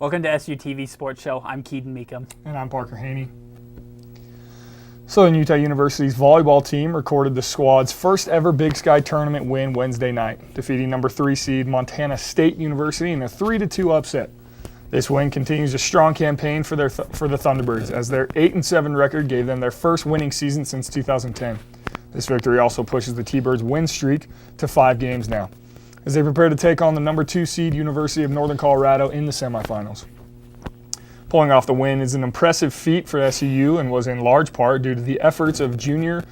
Welcome to SUTV Sports Show. I'm Keaton Meekum. And I'm Parker Haney. Southern Utah University's volleyball team recorded the squad's first ever Big Sky tournament win Wednesday night, defeating number 3 seed Montana State University in a 3-2 upset. This win continues a strong campaign for the Thunderbirds, as their 8-7 record gave them their first winning season since 2010. This victory also pushes the T-Birds' win streak to 5 games now, as they prepare to take on the number 2 seed University of Northern Colorado in the semifinals. Pulling off the win is an impressive feat for SUU and was in large part due to the efforts of junior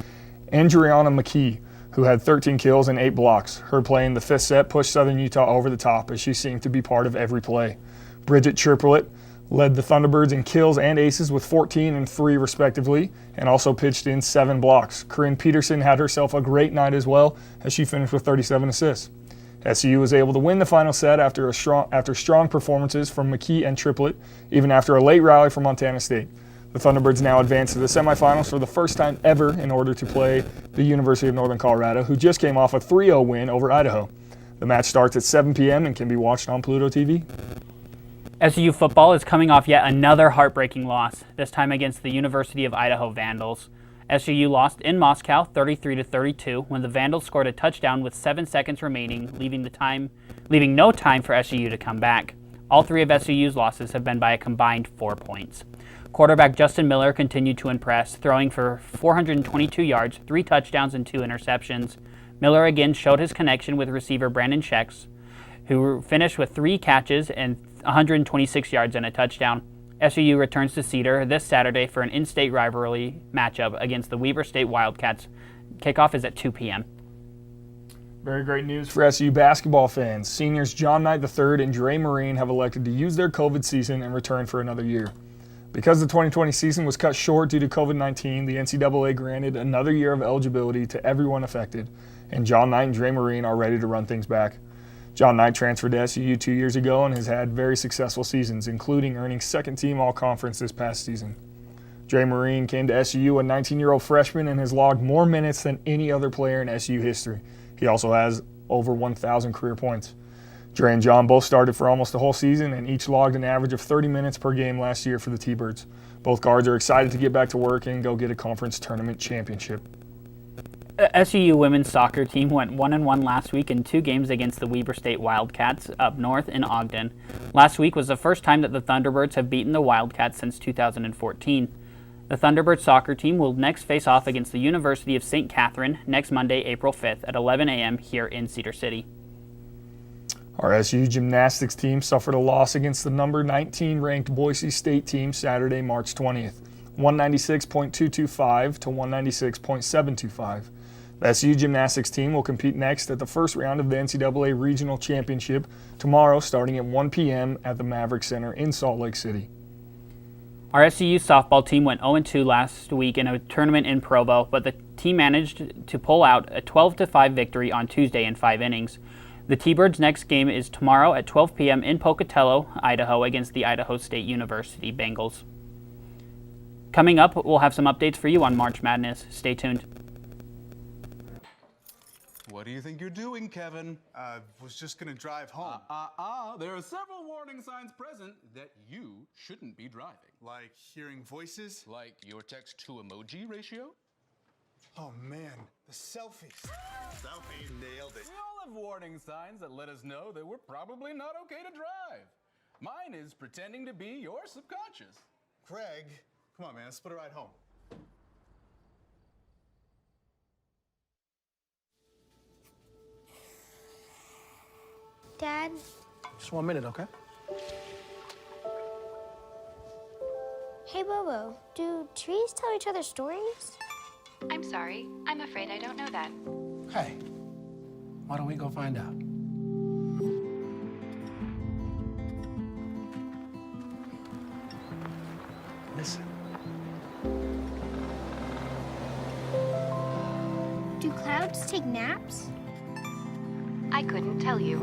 Andriana McKee, who had 13 kills and 8 blocks. Her play in the 5th set pushed Southern Utah over the top, as she seemed to be part of every play. Bridget Chirplet led the Thunderbirds in kills and aces with 14 and 3 respectively, and also pitched in 7 blocks. Corinne Peterson had herself a great night as well, as she finished with 37 assists. SUU was able to win the final set after strong performances from McKee and Triplet, even after a late rally from Montana State. The Thunderbirds now advance to the semifinals for the first time ever in order to play the University of Northern Colorado, who just came off a 3-0 win over Idaho. The match starts at 7 p.m. and can be watched on Pluto TV. SUU football is coming off yet another heartbreaking loss, this time against the University of Idaho Vandals. SUU lost in Moscow 33-32 when the Vandals scored a touchdown with 7 seconds remaining, leaving no time for SUU to come back. All 3 of SUU's losses have been by a combined 4 points. Quarterback Justin Miller continued to impress, throwing for 422 yards, 3 touchdowns, and 2 interceptions. Miller again showed his connection with receiver Brandon Schex, who finished with 3 catches and 126 yards and a touchdown. SUU returns to Cedar this Saturday for an in-state rivalry matchup against the Weber State Wildcats. Kickoff is at 2 p.m. Very great news for SUU basketball fans. Seniors John Knight III and Dre Marine have elected to use their COVID season and return for another year. Because the 2020 season was cut short due to COVID-19, the NCAA granted another year of eligibility to everyone affected, and John Knight and Dre Marine are ready to run things back. John Knight transferred to SUU 2 years ago and has had very successful seasons, including earning second-team All-Conference this past season. Dre Marine came to SUU a 19-year-old freshman and has logged more minutes than any other player in SUU history. He also has over 1,000 career points. Dre and John both started for almost the whole season and each logged an average of 30 minutes per game last year for the T-Birds. Both guards are excited to get back to work and go get a conference tournament championship. SUU women's soccer team went 1-1 last week in 2 games against the Weber State Wildcats up north in Ogden. Last week was the first time that the Thunderbirds have beaten the Wildcats since 2014. The Thunderbird soccer team will next face off against the University of St. Catherine next Monday, April 5th at 11 a.m. here in Cedar City. Our SUU gymnastics team suffered a loss against the number 19 ranked Boise State team Saturday, March 20th, 196.225 to 196.725. The SUU gymnastics team will compete next at the first round of the NCAA Regional Championship tomorrow starting at 1 p.m. at the Maverick Center in Salt Lake City. Our SUU softball team went 0-2 last week in a tournament in Provo, but the team managed to pull out a 12-5 victory on Tuesday in 5 innings. The T-Birds' next game is tomorrow at 12 p.m. in Pocatello, Idaho against the Idaho State University Bengals. Coming up, we'll have some updates for you on March Madness. Stay tuned. What do you think you're doing, Kevin? Was just gonna drive home. There are several warning signs present that you shouldn't be driving. Like hearing voices? Like your text-to-emoji ratio? Oh man, the selfies. Selfie, nailed it. We all have warning signs that let us know that we're probably not okay to drive. Mine is pretending to be your subconscious. Craig, come on man, let's split a ride home. Dad? Just 1 minute, okay? Hey, Bobo, do trees tell each other stories? I'm sorry. I'm afraid I don't know that. Hey, why don't we go find out? Listen. Do clouds take naps? I couldn't tell you.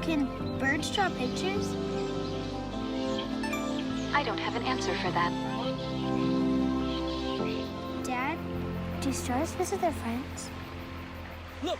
Can birds draw pictures? I don't have an answer for that. Dad, do stars visit their friends? Look,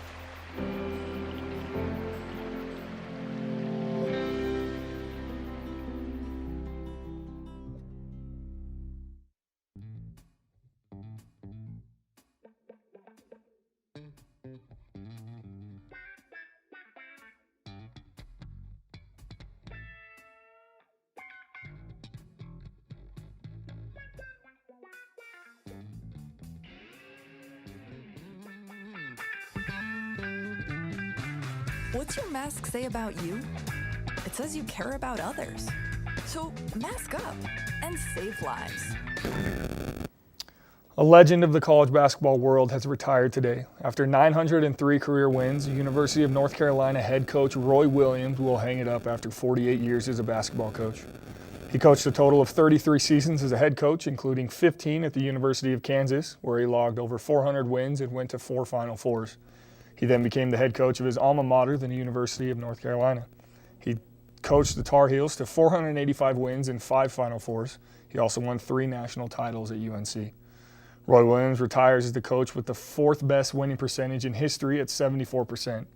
What's your mask say about you? It says you care about others. So mask up and save lives. A legend of the college basketball world has retired today. After 903 career wins, University of North Carolina head coach Roy Williams will hang it up after 48 years as a basketball coach. He coached a total of 33 seasons as a head coach, including 15 at the University of Kansas, where he logged over 400 wins and went to 4 Final Fours. He then became the head coach of his alma mater, the University of North Carolina. He coached the Tar Heels to 485 wins and 5 Final Fours. He also won 3 national titles at UNC. Roy Williams retires as the coach with the 4th best winning percentage in history at 74%.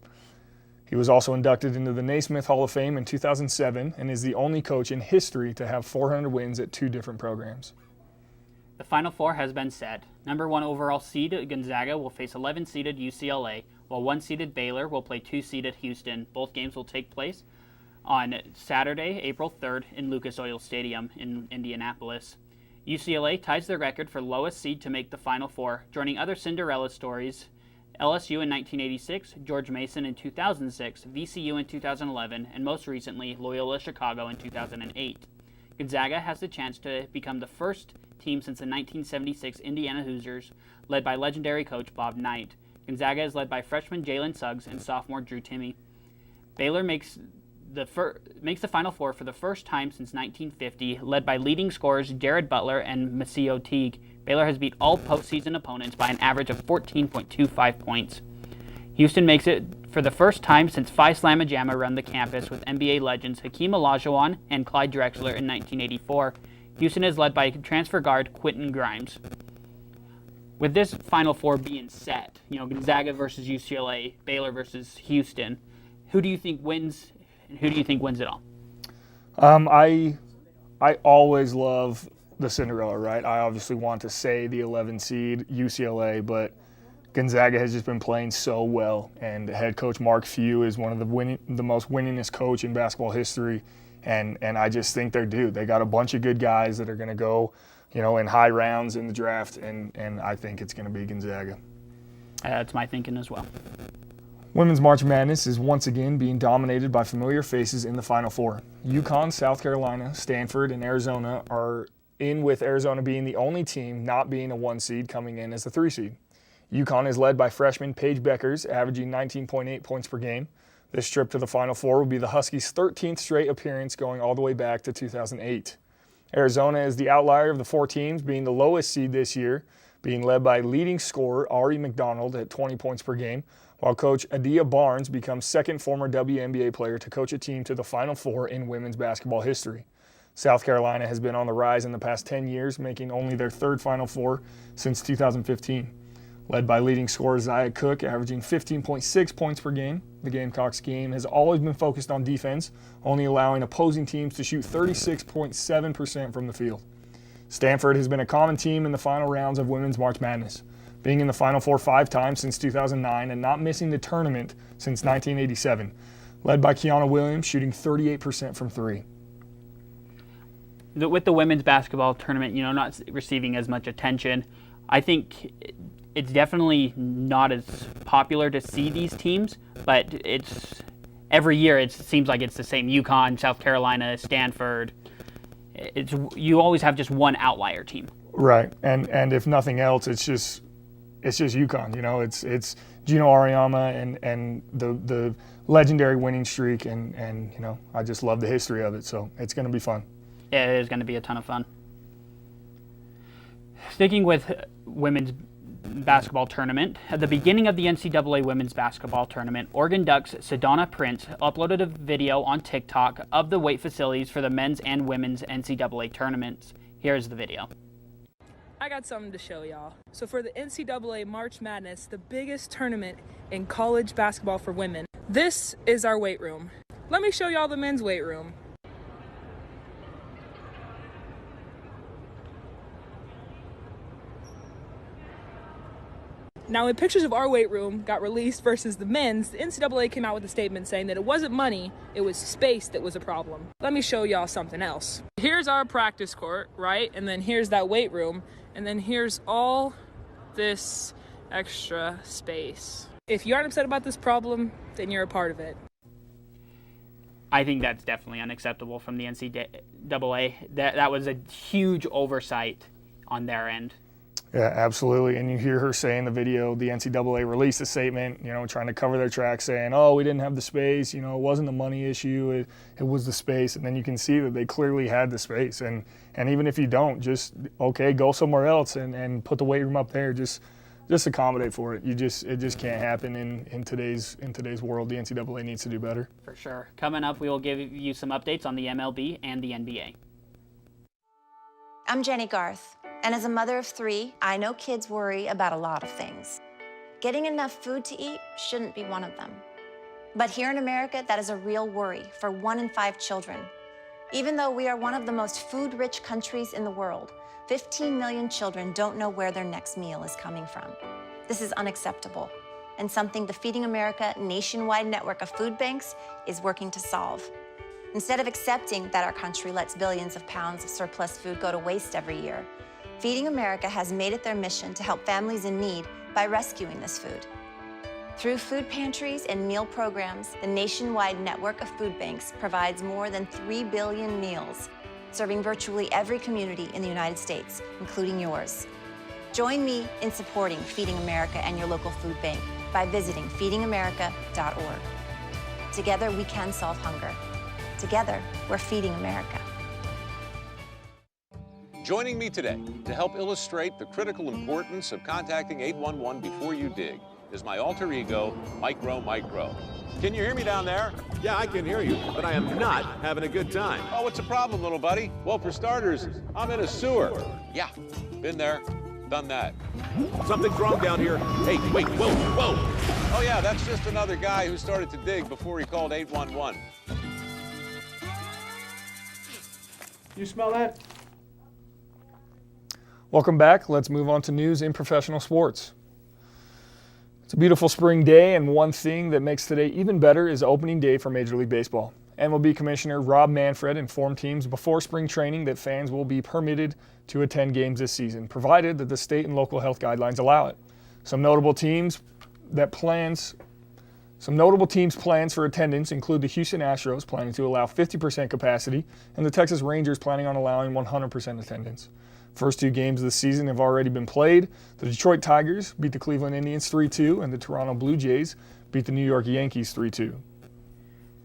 He was also inducted into the Naismith Hall of Fame in 2007 and is the only coach in history to have 400 wins at 2 different programs. The Final Four has been set. Number 1 overall seed Gonzaga will face 11-seeded UCLA, while 1-seeded Baylor will play 2-seeded Houston. Both games will take place on Saturday, April 3rd in Lucas Oil Stadium in Indianapolis. UCLA ties their record for lowest seed to make the Final Four, joining other Cinderella stories: LSU in 1986, George Mason in 2006, VCU in 2011, and most recently Loyola Chicago in 2008. Gonzaga has the chance to become the first team since the 1976 Indiana Hoosiers, led by legendary coach Bob Knight. Gonzaga is led by freshman Jalen Suggs and sophomore Drew Timme. Baylor makes the Final Four for the first time since 1950, led by leading scorers Jared Butler and Maseo Teague. Baylor has beat all postseason opponents by an average of 14.25 points. Houston makes it for the first time since Phi Slamma Jamma run the campus with NBA legends Hakeem Olajuwon and Clyde Drexler in 1984. Houston is led by transfer guard Quentin Grimes. With this Final Four being set, Gonzaga versus UCLA, Baylor versus Houston, who do you think wins? Who do you think wins it all? I always love the Cinderella, right? I obviously want to say the 11 seed UCLA, but Gonzaga has just been playing so well, and head coach Mark Few is one of the most winningest coach in basketball history, and I just think they're due. They got a bunch of good guys that are going to go, in high rounds in the draft, and I think it's going to be Gonzaga. That's my thinking as well. Women's March Madness is once again being dominated by familiar faces in the Final Four. UConn, South Carolina, Stanford, and Arizona are in, with Arizona being the only team not being a 1 seed coming in as a 3 seed. UConn is led by freshman Paige Beckers, averaging 19.8 points per game. This trip to the Final Four will be the Huskies' 13th straight appearance, going all the way back to 2008. Arizona is the outlier of the 4 teams, being the lowest seed this year, being led by leading scorer Ari McDonald at 20 points per game, while coach Adia Barnes becomes second former WNBA player to coach a team to the Final Four in women's basketball history. South Carolina has been on the rise in the past 10 years, making only their 3rd Final Four since 2015. Led by leading scorer Zia Cook, averaging 15.6 points per game. The Gamecocks game has always been focused on defense, only allowing opposing teams to shoot 36.7% from the field. Stanford has been a common team in the final rounds of Women's March Madness, being in the Final Four 5 times since 2009 and not missing the tournament since 1987. Led by Kiana Williams, shooting 38% from 3. With the women's basketball tournament, not receiving as much attention, I think it's definitely not as popular to see these teams, but it's every year it seems like it's the same. UConn, South Carolina, Stanford. You always have just one outlier team. Right, and if nothing else, it's just UConn. It's Gino Auriemma and the legendary winning streak, and I just love the history of it. So it's going to be fun. Yeah, it is going to be a ton of fun. Sticking with women's basketball tournament, at the beginning of the NCAA women's basketball tournament, Oregon Ducks' Sedona Prince uploaded a video on TikTok of the weight facilities for the men's and women's NCAA tournaments. Here's the video. I got something to show y'all. So for the NCAA March Madness, the biggest tournament in college basketball for women, this is our weight room. Let me show y'all the men's weight room. Now, when pictures of our weight room got released versus the men's, the NCAA came out with a statement saying that it wasn't money, it was space that was a problem. Let me show y'all something else. Here's our practice court, right? And then here's that weight room. And then here's all this extra space. If you aren't upset about this problem, then you're a part of it. I think that's definitely unacceptable from the NCAA. That was a huge oversight on their end. Yeah, absolutely. And you hear her say in the video, the NCAA released a statement, trying to cover their tracks, saying, oh, we didn't have the space, it wasn't a money issue, it was the space. And then you can see that they clearly had the space. And even if you don't, just, okay, go somewhere else and put the weight room up there. Just accommodate for it. It just can't happen in today's world. The NCAA needs to do better. For sure. Coming up, we will give you some updates on the MLB and the NBA. I'm Jenny Garth, and as a mother of 3, I know kids worry about a lot of things. Getting enough food to eat shouldn't be one of them. But here in America, that is a real worry for 1 in 5 children. Even though we are one of the most food-rich countries in the world, 15 million children don't know where their next meal is coming from. This is unacceptable, and something the Feeding America nationwide network of food banks is working to solve. Instead of accepting that our country lets billions of pounds of surplus food go to waste every year, Feeding America has made it their mission to help families in need by rescuing this food. Through food pantries and meal programs, the nationwide network of food banks provides more than 3 billion meals, serving virtually every community in the United States, including yours. Join me in supporting Feeding America and your local food bank by visiting feedingamerica.org. Together, we can solve hunger. Together, we're feeding America. Joining me today to help illustrate the critical importance of contacting 811 before you dig is my alter ego, Micro. Can you hear me down there? Yeah, I can hear you, but I am not having a good time. Oh, what's the problem, little buddy? Well, for starters, I'm in a sewer. Yeah, been there, done that. Something's wrong down here. Hey, wait, whoa. Oh yeah, that's just another guy who started to dig before he called 811. You smell that? Welcome back. Let's move on to news in professional sports. It's a beautiful spring day, and one thing that makes today even better is opening day for Major League Baseball. MLB Commissioner Rob Manfred informed teams before spring training that fans will be permitted to attend games this season, provided that the state and local health guidelines allow it. Some notable teams' plans for attendance include the Houston Astros planning to allow 50% capacity and the Texas Rangers planning on allowing 100% attendance. First 2 games of the season have already been played. The Detroit Tigers beat the Cleveland Indians 3-2, and the Toronto Blue Jays beat the New York Yankees 3-2. To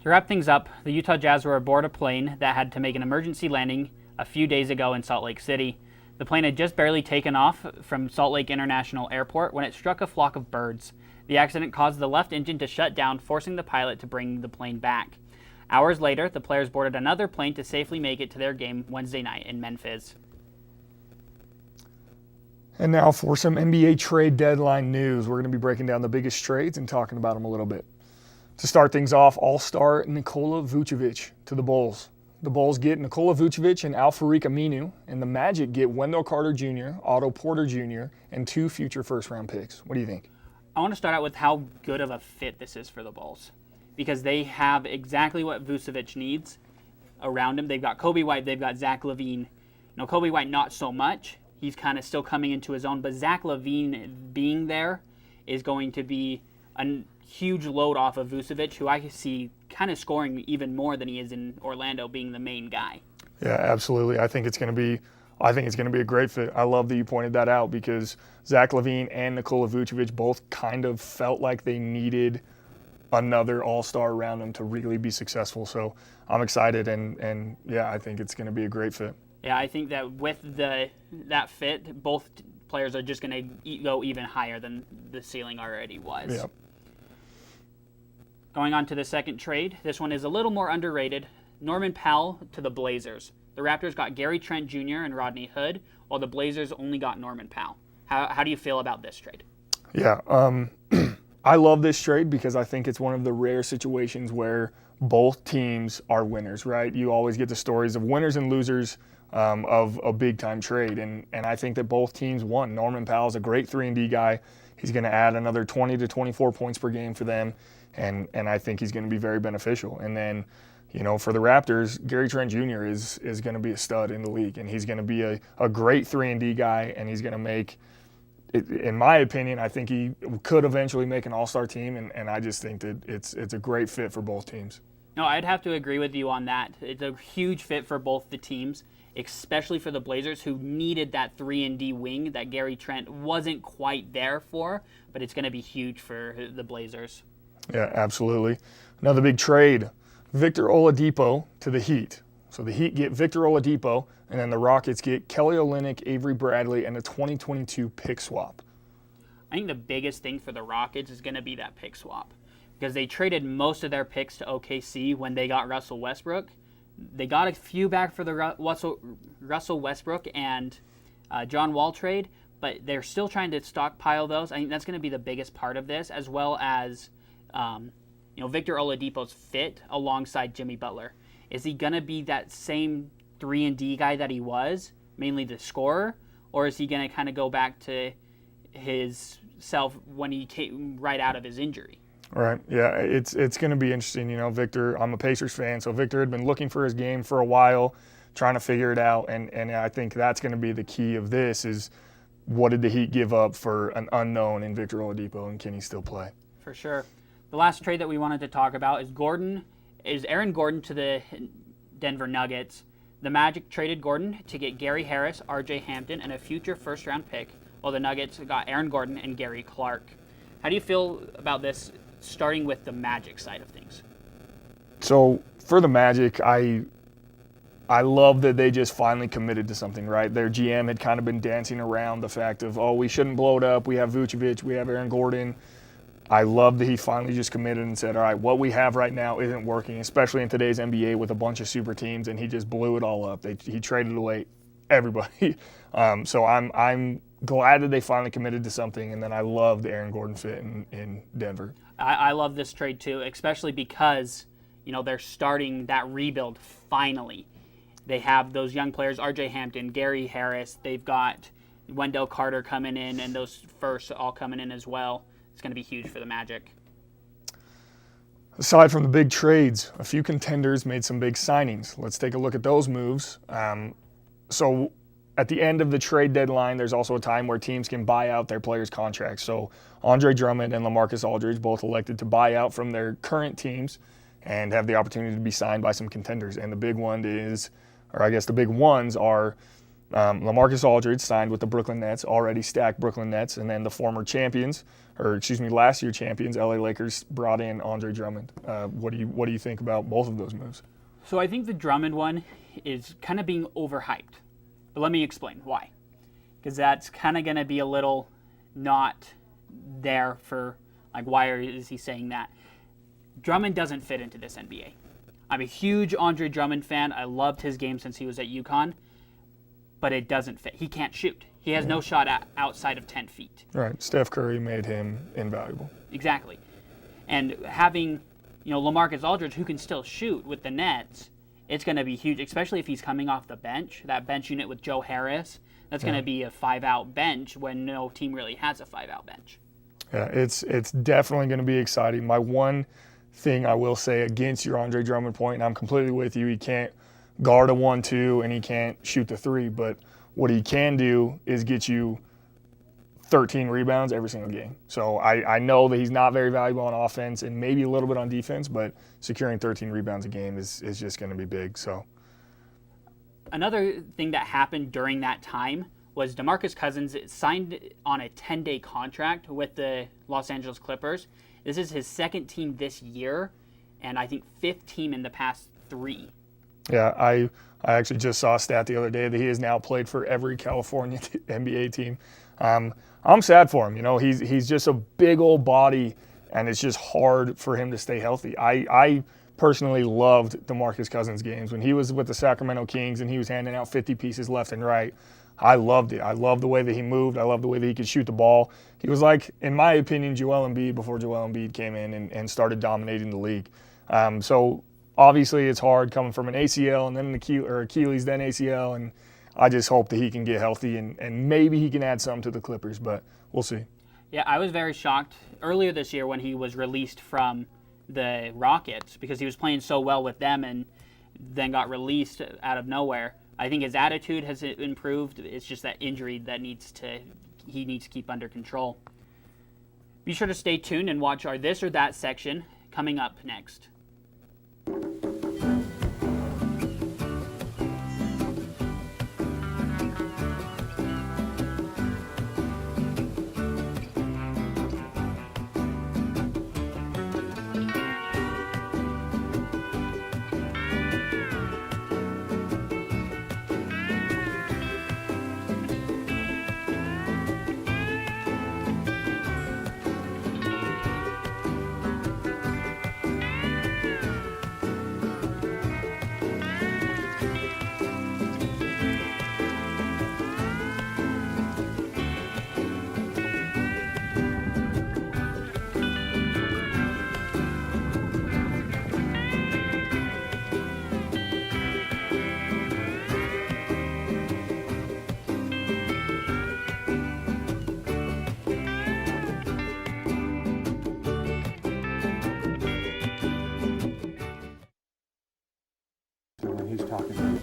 wrap things up, the Utah Jazz were aboard a plane that had to make an emergency landing a few days ago in Salt Lake City. The plane had just barely taken off from Salt Lake International Airport when it struck a flock of birds. The accident caused the left engine to shut down, forcing the pilot to bring the plane back. Hours later, the players boarded another plane to safely make it to their game Wednesday night in Memphis. And now for some NBA trade deadline news. We're going to be breaking down the biggest trades and talking about them a little bit. To start things off, All-Star Nikola Vucevic to the Bulls. The Bulls get Nikola Vucevic and Al-Farouq Aminu, and the Magic get Wendell Carter Jr., Otto Porter Jr., and 2 future first-round picks. What do you think? I want to start out with how good of a fit this is for the Bulls, because they have exactly what Vucevic needs around him. They've got Kobe White, they've got Zach LaVine. Now, Kobe White, not so much. He's kind of still coming into his own, but Zach LaVine being there is going to be a huge load off of Vucevic, who I see kind of scoring even more than he is in Orlando, being the main guy. Yeah, absolutely. I think it's going to be a great fit. I love that you pointed that out, because Zach LaVine and Nikola Vucevic both kind of felt like they needed another all-star around them to really be successful. So I'm excited, and yeah, I think it's going to be a great fit. Yeah, I think that with that fit, both players are just going to go even higher than the ceiling already was. Yeah. Going on to the second trade, this one is a little more underrated. Norman Powell to the Blazers. The Raptors got Gary Trent Jr. and Rodney Hood, while the Blazers only got Norman Powell. How do you feel about this trade? Yeah, I love this trade because I think it's one of the rare situations where both teams are winners, right? You always get the stories of winners and losers of a big-time trade, and I think that both teams won. Norman Powell's a great 3-and-D guy. He's going to add another 20 to 24 points per game for them, and I think he's going to be very beneficial. And then, for the Raptors, Gary Trent Jr. is going to be a stud in the league, and he's going to be a great 3-and-D guy, and he's going to make, in my opinion, I think he could eventually make an all-star team, and I just think that it's a great fit for both teams. No, I'd have to agree with you on that. It's a huge fit for both the teams, especially for the Blazers, who needed that 3-and-D wing that Gary Trent wasn't quite there for, but it's going to be huge for the Blazers. Yeah, absolutely. Another big trade, Victor Oladipo to the Heat. So the Heat get Victor Oladipo, and then the Rockets get Kelly Olynyk, Avery Bradley, and a 2022 pick swap. I think the biggest thing for the Rockets is going to be that pick swap, because they traded most of their picks to OKC when they got Russell Westbrook. They got a few back for the Russell Westbrook and John Wall trade, but they're still trying to stockpile those. I think that's going to be the biggest part of this, as well as Victor Oladipo's fit alongside Jimmy Butler. Is he going to be that same 3-and-D guy that he was, mainly the scorer, or is he going to kind of go back to his self when he came right out of his injury? Right. Yeah, it's going to be interesting. Victor, I'm a Pacers fan, so Victor had been looking for his game for a while, trying to figure it out, and I think that's going to be the key of this is what did the Heat give up for an unknown in Victor Oladipo, and can he still play? For sure. The last trade that we wanted to talk about is Aaron Gordon to the Denver Nuggets. The Magic traded Gordon to get Gary Harris, R.J. Hampton, and a future first-round pick, while the Nuggets got Aaron Gordon and Gary Clark. How do you feel about this, starting with the Magic side of things? So for the Magic, I love that they just finally committed to something, right? Their GM had kind of been dancing around the fact of, we shouldn't blow it up. We have Vucevic, we have Aaron Gordon. I love that he finally just committed and said, all right, what we have right now isn't working, especially in today's NBA with a bunch of super teams, and he just blew it all up. He traded away everybody. So I'm glad that they finally committed to something, and then I love the Aaron Gordon fit in Denver. I love this trade too, especially because they're starting that rebuild finally. They have those young players, R.J. Hampton, Gary Harris. They've got Wendell Carter coming in, and those firsts all coming in as well. It's going to be huge for the Magic. Aside from the big trades, a few contenders made some big signings. Let's take a look at those moves. So at the end of the trade deadline, there's also a time where teams can buy out their players' contracts. So Andre Drummond and LaMarcus Aldridge both elected to buy out from their current teams and have the opportunity to be signed by some contenders. And the big one is, or I guess the big ones are LaMarcus Aldridge signed with the Brooklyn Nets, already stacked Brooklyn Nets, and then the former champions, last year champions, LA Lakers brought in Andre Drummond. What do you think about both of those moves? So I think the Drummond one is kind of being overhyped. But let me explain why. Because that's kind of going to be a little not there for, why is he saying that? Drummond doesn't fit into this NBA. I'm a huge Andre Drummond fan. I loved his game since he was at UConn. But it doesn't fit. He can't shoot. He has no shot outside of 10 feet. Right. Steph Curry made him invaluable. Exactly. And having, LaMarcus Aldridge, who can still shoot with the Nets, it's going to be huge, especially if he's coming off the bench. That bench unit with Joe Harris, that's going to be a 5-out bench when no team really has a 5-out bench. Yeah, it's definitely going to be exciting. My one thing I will say against your Andre Drummond point, and I'm completely with you, he can't guard a 1-2 and he can't shoot the 3, but what he can do is get you 13 rebounds every single game. So I know that he's not very valuable on offense and maybe a little bit on defense, but securing 13 rebounds a game is just going to be big. So another thing that happened during that time was DeMarcus Cousins signed on a 10-day contract with the Los Angeles Clippers. This is his second team this year, and I think 5th team in the past 3. Yeah, I actually just saw a stat the other day that he has now played for every California NBA team. I'm sad for him. He's just a big old body, and it's just hard for him to stay healthy. I personally loved DeMarcus Cousins games when he was with the Sacramento Kings and he was handing out 50 pieces left and right. I loved it. I loved the way that he moved. I loved the way that he could shoot the ball. He was like, in my opinion, Joel Embiid before Joel Embiid came in and started dominating the league. So obviously it's hard coming from an ACL and then an Achilles, then ACL, and I just hope that he can get healthy and maybe he can add something to the Clippers, but we'll see. Yeah, I was very shocked earlier this year when he was released from the Rockets because he was playing so well with them and then got released out of nowhere. I think his attitude has improved. It's just that injury that he needs to keep under control. Be sure to stay tuned and watch our This or That section coming up next. talking.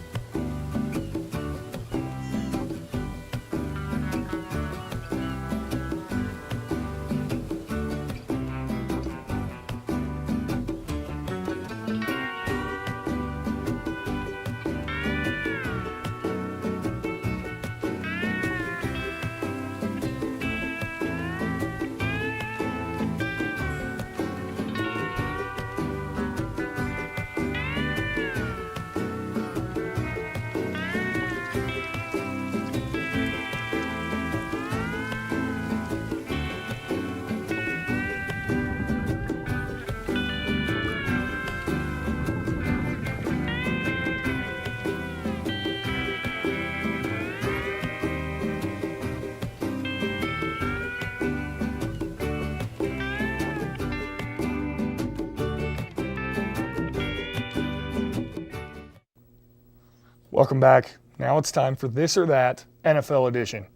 Welcome back. Now it's time for This or That NFL Edition.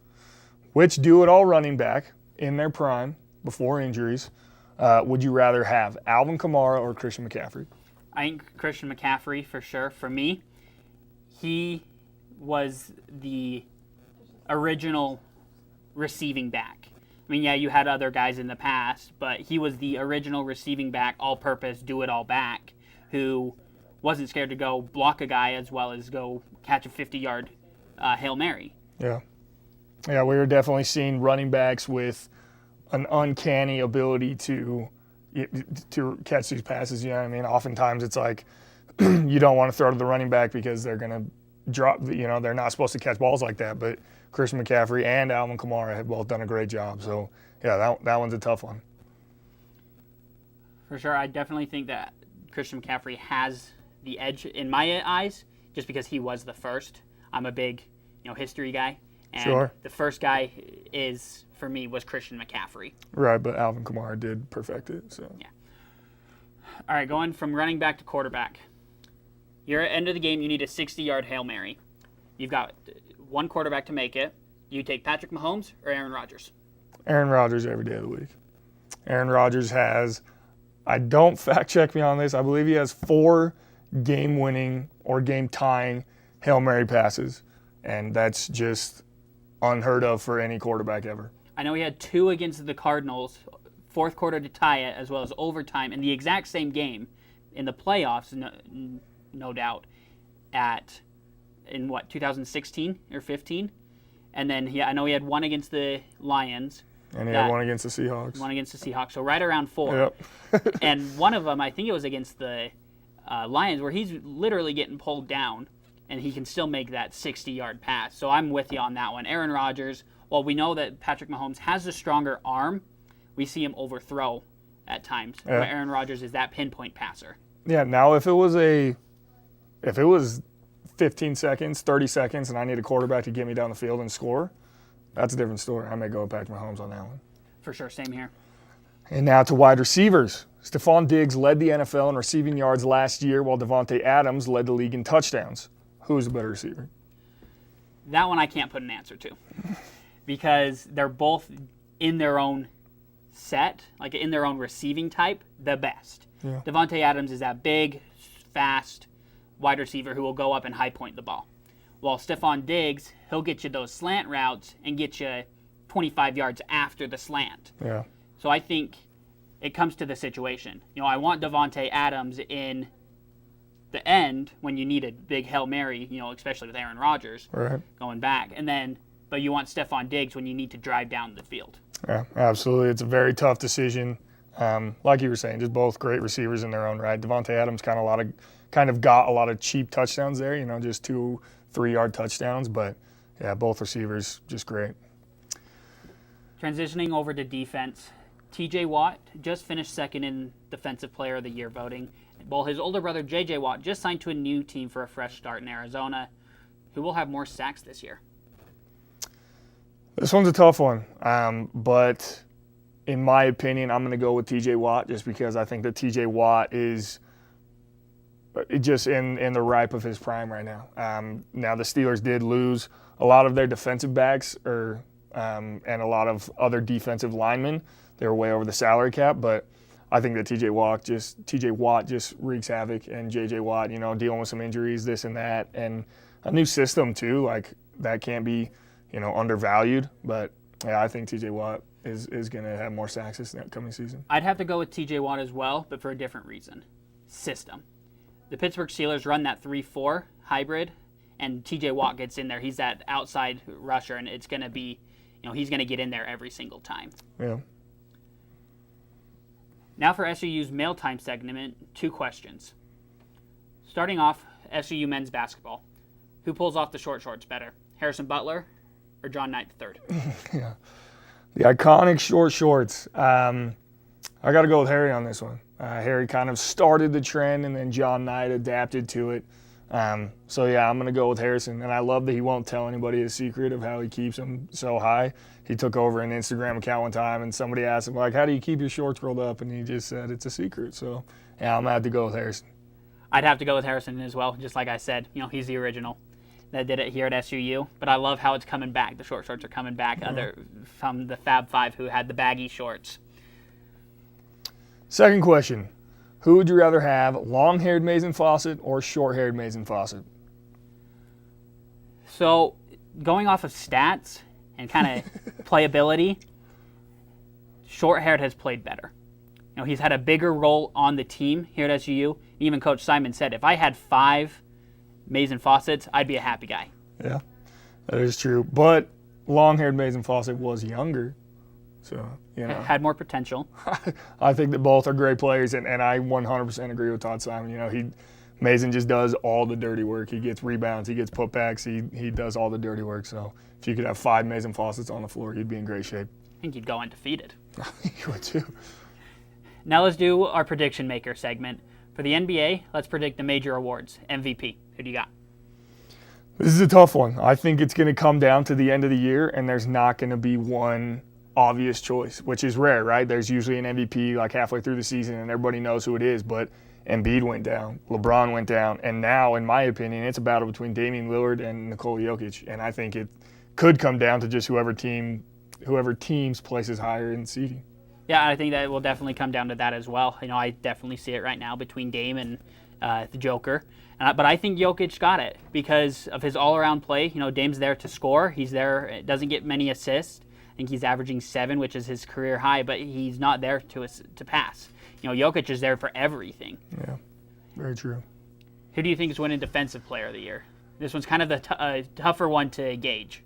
Which do-it-all running back in their prime, before injuries, would you rather have, Alvin Kamara or Christian McCaffrey? I think Christian McCaffrey for sure. For me, he was the original receiving back. I mean, yeah, you had other guys in the past, but he was the original receiving back, all-purpose, do-it-all back, who wasn't scared to go block a guy as well as go catch a 50-yard Hail Mary. Yeah. Yeah, we were definitely seeing running backs with an uncanny ability to catch these passes. You know what I mean? Oftentimes it's like you don't want to throw to the running back because they're going to drop, they're not supposed to catch balls like that. But Christian McCaffrey and Alvin Kamara have both done a great job. So, yeah, that one's a tough one. For sure, I definitely think that Christian McCaffrey has the edge in my eyes just because he was the first. I'm a big, history guy. And sure. The first guy for me, was Christian McCaffrey. Right, but Alvin Kamara did perfect it. So. Yeah. All right, going from running back to quarterback. You're at the end of the game, you need a 60-yard Hail Mary. You've got one quarterback to make it. Do you take Patrick Mahomes or Aaron Rodgers? Aaron Rodgers every day of the week. Aaron Rodgers has, don't fact check me on this, I believe he has 4 game-winning or game-tying Hail Mary passes, and that's just unheard of for any quarterback ever. I know he had 2 against the Cardinals, fourth quarter to tie it, as well as overtime in the exact same game in the playoffs, no doubt, in 2016 or 15? And then I know he had 1 against the Lions. And he had 1 against the Seahawks. 1 against the Seahawks, so right around 4. Yep. And one of them, I think it was against the Lions, where he's literally getting pulled down, and he can still make that 60-yard pass. So I'm with you on that one. Aaron Rodgers, well, we know that Patrick Mahomes has a stronger arm. We see him overthrow at times. Yeah. But Aaron Rodgers is that pinpoint passer. Yeah, now if it was 15 seconds, 30 seconds, and I need a quarterback to get me down the field and score, that's a different story. I may go with Patrick Mahomes on that one. For sure, same here. And now to wide receivers. Stephon Diggs led the NFL in receiving yards last year, while Davante Adams led the league in touchdowns. Who's the better receiver? That one I can't put an answer to because they're both in their own set, like in their own receiving type, the best. Yeah. Davante Adams is that big, fast wide receiver who will go up and high point the ball. While Stephon Diggs, he'll get you those slant routes and get you 25 yards after the slant. Yeah. So I think it comes to the situation. I want Davante Adams in the end when you need a big Hail Mary, especially with Aaron Rodgers going back. But you want Stephon Diggs when you need to drive down the field. Yeah, absolutely. It's a very tough decision. Like you were saying, just both great receivers in their own right. Davante Adams kind of got a lot of cheap touchdowns there, just 2-3 yard touchdowns. But yeah, both receivers just great. Transitioning over to defense, TJ Watt just finished second in Defensive Player of the Year voting, while his older brother JJ Watt just signed to a new team for a fresh start in Arizona. Who will have more sacks this year? This one's a tough one, but in my opinion, I'm going to go with TJ Watt just because I think that TJ Watt is just in the ripe of his prime right now. Now, the Steelers did lose a lot of their defensive backs and a lot of other defensive linemen. They were way over the salary cap, but I think that TJ Watt just wreaks havoc, and JJ Watt, dealing with some injuries, this and that, and a new system too. Like that can't be, undervalued. But yeah, I think TJ Watt is going to have more sacks this upcoming season. I'd have to go with TJ Watt as well, but for a different reason. System. The Pittsburgh Steelers run that 3-4 hybrid, and TJ Watt gets in there. He's that outside rusher, and it's going to be, he's going to get in there every single time. Yeah. Now for SUU's Mail Time segment, 2 questions. Starting off, SUU men's basketball. Who pulls off the short shorts better, Harrison Butler or John Knight III? Yeah. The iconic short shorts. I got to go with Harry on this one. Harry kind of started the trend, and then John Knight adapted to it. So, yeah, I'm going to go with Harrison. And I love that he won't tell anybody his secret of how he keeps them so high. He took over an Instagram account one time, and somebody asked him, how do you keep your shorts rolled up? And he just said it's a secret. So, yeah, I'm going to have to go with Harrison. I'd have to go with Harrison as well. Just like I said, he's the original that did it here at SUU. But I love how it's coming back. The short shorts are coming back from the Fab Five who had the baggy shorts. Second question. Who would you rather have, long-haired Mason Fawcett or short-haired Mason Fawcett? So, going off of stats and kind of playability, short-haired has played better. He's had a bigger role on the team here at SUU. Even Coach Simon said, if I had 5 Mason Fawcett's, I'd be a happy guy. Yeah, that is true. But long-haired Mason Fawcett was younger. So, had more potential. I think that both are great players, and I 100% agree with Todd Simon. Mason just does all the dirty work. He gets rebounds, he gets putbacks, he does all the dirty work. So if you could have 5 Mason Fawcett's on the floor, he'd be in great shape. I think he'd go undefeated. You would too. Now let's do our prediction maker segment. For the NBA, let's predict the major awards. MVP, who do you got? This is a tough one. I think it's going to come down to the end of the year, and there's not going to be one obvious choice, which is rare, right? There's usually an MVP like halfway through the season, and everybody knows who it is, but Embiid went down, LeBron went down, and now, in my opinion, it's a battle between Damian Lillard and Nikola Jokic, and I think it could come down to just whoever teams places higher in seeding. Yeah, I think that will definitely come down to that as well. I definitely see it right now between Dame and the Joker. But I think Jokic got it because of his all-around play. Dame's there to score. He's there, doesn't get many assists. I think he's averaging 7, which is his career high, but he's not there to pass. Jokic is there for everything. Yeah, very true. Who do you think is winning Defensive Player of the Year? This one's kind of the tougher one to gauge.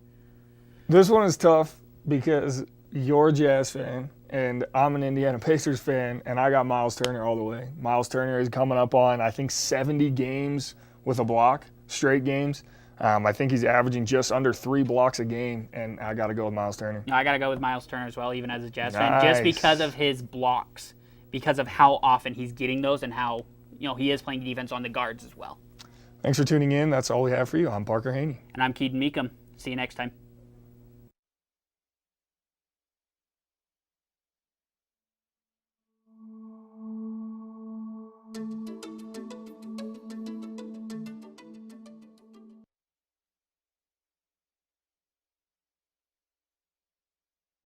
This one is tough because you're a Jazz fan, and I'm an Indiana Pacers fan, and I got Miles Turner all the way. Miles Turner is coming up on, I think, 70 games with a block, straight games. I think he's averaging just under 3 blocks a game, and I got to go with Miles Turner. I got to go with Miles Turner as well, even as a Jazz fan, just because of his blocks, because of how often he's getting those and how he is playing defense on the guards as well. Thanks for tuning in. That's all we have for you. I'm Parker Haney. And I'm Keaton Meekum. See you next time.